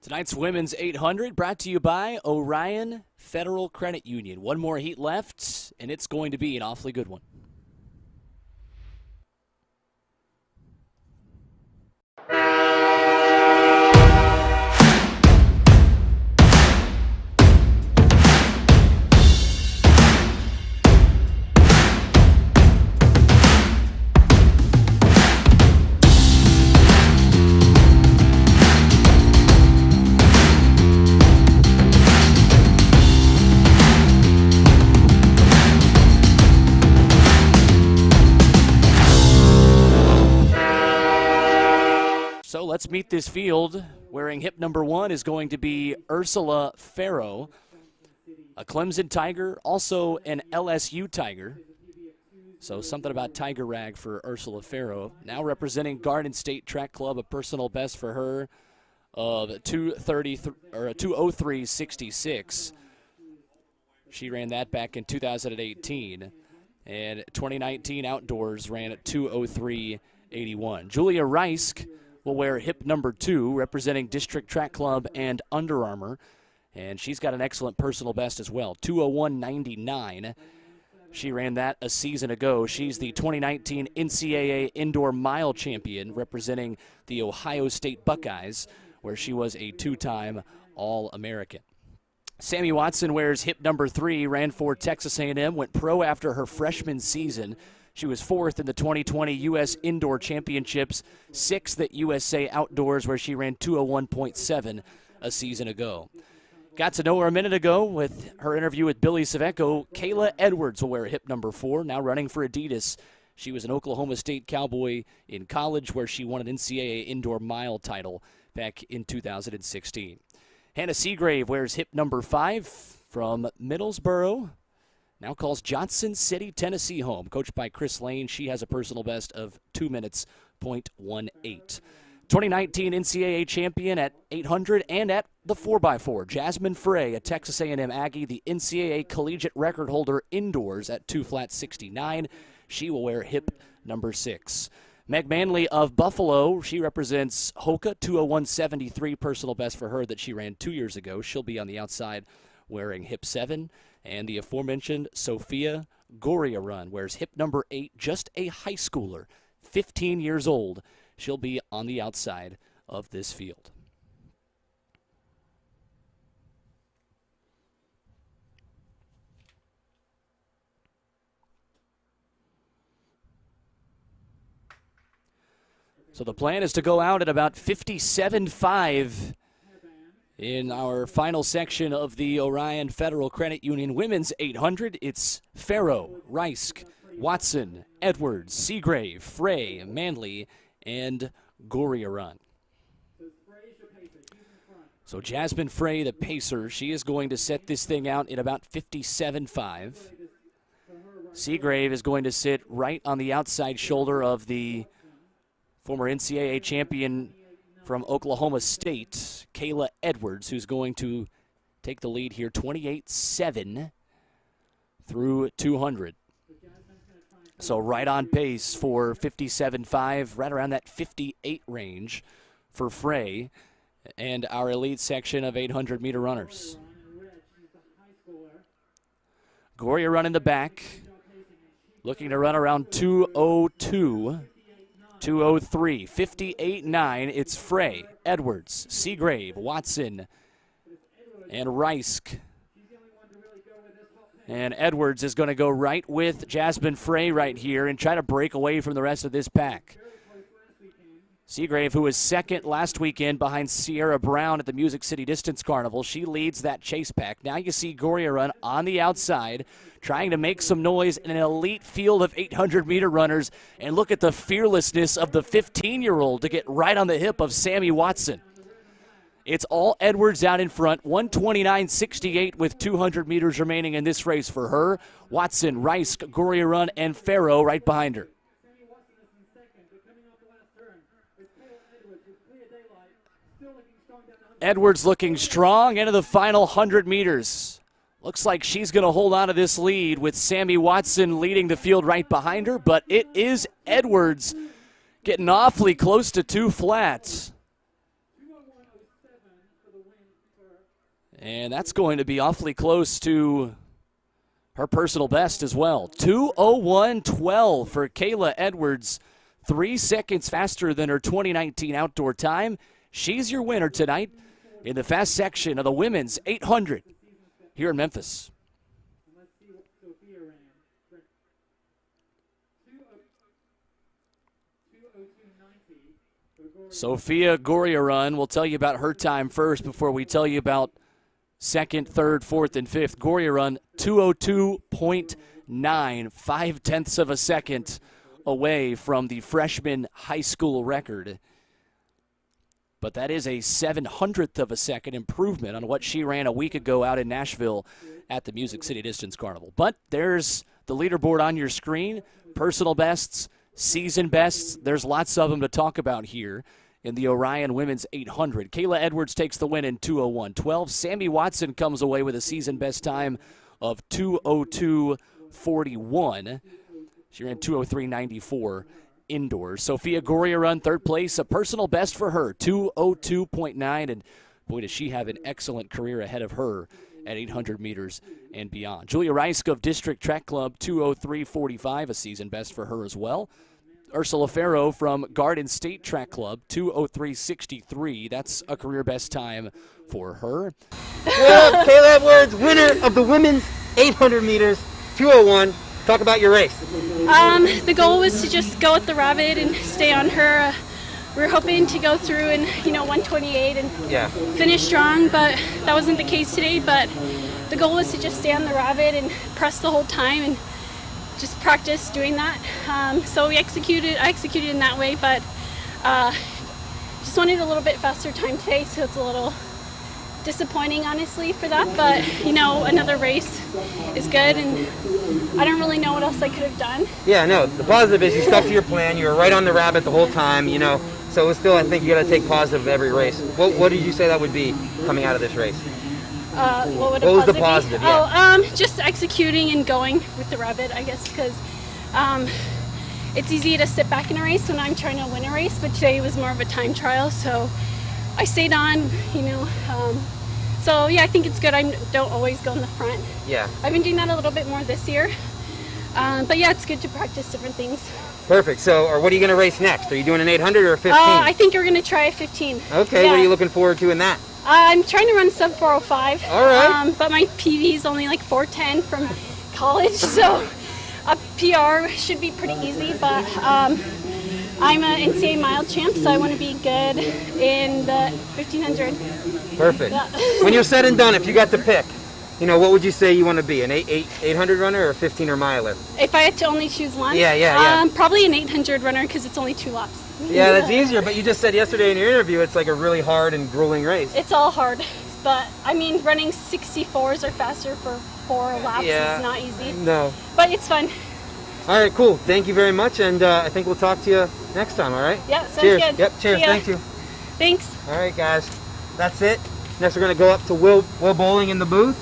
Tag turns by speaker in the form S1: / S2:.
S1: Tonight's women's 800 brought to you by Orion Federal Credit Union. One more heat left, and it's going to be an awfully good one. So let's meet this field. Wearing hip number 1 is going to be Ursula Farrow, a Clemson Tiger, also an LSU Tiger. So something about Tiger rag for Ursula Farrow. Now representing Garden State Track Club, a personal best for her of 2:03.66. She ran that back in 2018. And 2019 outdoors ran at 2:03.81. Julia Reisk will wear hip number 2, representing District Track Club and Under Armour. And she's got an excellent personal best as well, 2:01.99. She ran that a season ago. She's the 2019 NCAA Indoor Mile Champion, representing the Ohio State Buckeyes, where she was a 2-time All-American. Sammy Watson wears hip number 3, ran for Texas A&M, went pro after her freshman season. She was 4th in the 2020 U.S. Indoor Championships, 6th at USA Outdoors, where she ran 2:01.7 a season ago. Got to know her a minute ago with her interview with Billy Saveco. Kayla Edwards will wear hip number 4, now running for Adidas. She was an Oklahoma State Cowboy in college, where she won an NCAA Indoor Mile title back in 2016. Hannah Seagrave wears hip number 5 from Middlesboro. Now calls Johnson City, Tennessee home. Coached by Chris Lane, she has a personal best of 2 minutes, .18. 2019 NCAA champion at 800 and at the 4x4. Jasmine Frey, a Texas A&M Aggie, the NCAA collegiate record holder indoors at 2:69. She will wear hip number 6. Meg Manley of Buffalo, she represents Hoka, 2:01.73 personal best for her that she ran 2 years ago. She'll be on the outside wearing hip 7. And the aforementioned Sophia Goriarun wears hip number 8, just a high schooler, 15 years old. She'll be on the outside of this field. So the plan is to go out at about 57.5 in our final section of the Orion Federal Credit Union Women's 800. It's Farrow, Reisk, Watson, Edwards, Seagrave, Frey, Manley, and Goriarun. So Jasmine Frey, the pacer, she is going to set this thing out at about 57.5. Seagrave is going to sit right on the outside shoulder of the former NCAA champion from Oklahoma State, Kayla Edwards, who's going to take the lead here, 28.7 through 200. So right on pace for 57.5, right around that 58 range for Frey and our elite section of 800-meter runners. Goriarun in the back, looking to run around 2:02. 2:03, 58.9. It's Frey, Edwards, Seagrave, Watson, and Reisk. And Edwards is going to go right with Jasmine Frey right here and try to break away from the rest of this pack. Seagrave, who was second last weekend behind Sierra Brown at the Music City Distance Carnival, she leads that chase pack. Now you see Goriarun on the outside, trying to make some noise in an elite field of 800-meter runners. And look at the fearlessness of the 15-year-old to get right on the hip of Sammy Watson. It's all Edwards out in front, 129.68 with 200 meters remaining in this race for her. Watson, Reisk, Goriarun, and Farrow right behind her. Edwards looking strong into the final 100 meters. Looks like she's going to hold on to this lead with Sammy Watson leading the field right behind her, but it is Edwards getting awfully close to 2 flats. And that's going to be awfully close to her personal best as well. 2:01.12 for Kayla Edwards. 3 seconds faster than her 2019 outdoor time. She's your winner tonight in the fast section of the women's 800 here in Memphis. Sophia Goriarun, we'll tell you about her time first before we tell you about second, third, fourth, and fifth. Goriarun, 2:02.9, 0.5 of a second away from the freshman high school record. But that is a 0.07 of a second improvement on what she ran a week ago out in Nashville at the Music City Distance Carnival. But there's the leaderboard on your screen, personal bests, season bests. There's lots of them to talk about here in the Orion Women's 800. Kayla Edwards takes the win in 2:01.12. Sammy Watson comes away with a season best time of 2:02.41. She ran 2:03.94 indoors. Sophia Goriarun, third place, a personal best for her, 2:02.9. And boy, does she have an excellent career ahead of her at 800 meters and beyond. Julia Reisk of District Track Club, 2:03.45, a season best for her as well. Ursula Farrow from Garden State Track Club, 2:03.63. That's a career best time for her.
S2: Well, Kayla Edwards, winner of the women's 800 meters, 2:01. Talk about your race.
S3: The goal was to just go with the rabbit and stay on her. We were hoping to go through in 1:28 and finish strong, but that wasn't the case today. But the goal was to just stay on the rabbit and press the whole time and just practice doing that. So I executed in that way, but just wanted a little bit faster time today, so it's a little disappointing, honestly, for that. But another race is good, and I don't really know what else I could have done.
S2: Yeah, no, the positive is you stuck to your plan. You were right on the rabbit the whole time, so it's still, I think you got to take positive of every race. What did you say that would be coming out of this race?
S3: What
S2: was the positive?
S3: Yeah. Just executing and going with the rabbit, I guess, because it's easy to sit back in a race when I'm trying to win a race, but today was more of a time trial, so I stayed on, so yeah, I think it's good. I don't always go in the front.
S2: Yeah.
S3: I've been doing that a little bit more this year, but yeah, it's good to practice different things.
S2: Perfect. So, or what are you going to race next? Are you doing an 800 or a 15?
S3: I think we're going to try a 15.
S2: Okay, yeah. What are you looking forward to in that?
S3: I'm trying to run sub 4:05.
S2: All right.
S3: But my PV is only like 4:10 from college, so a PR should be pretty easy. But I'm an NCAA mile champ, so I want to be good in the 1500.
S2: Perfect. Yeah. When you're said and done, if you got to pick, what would you say you want to be? An 800 runner or a 15er miler?
S3: If I had to only choose one?
S2: Yeah.
S3: Probably an 800 runner because it's only 2 laps.
S2: Yeah, that's easier, but you just said yesterday in your interview it's like a really hard and grueling race.
S3: It's all hard, but I mean running 64s or faster for 4 laps is not easy.
S2: No.
S3: But it's fun.
S2: All right, cool. Thank you very much, and I think we'll talk to you next time, all right?
S3: Yeah, sounds
S2: cheers.
S3: good.
S2: Yep, cheers. Thank you.
S3: Thanks.
S2: All right, guys. That's it. Next we're going to go up to Will Bowling in the booth.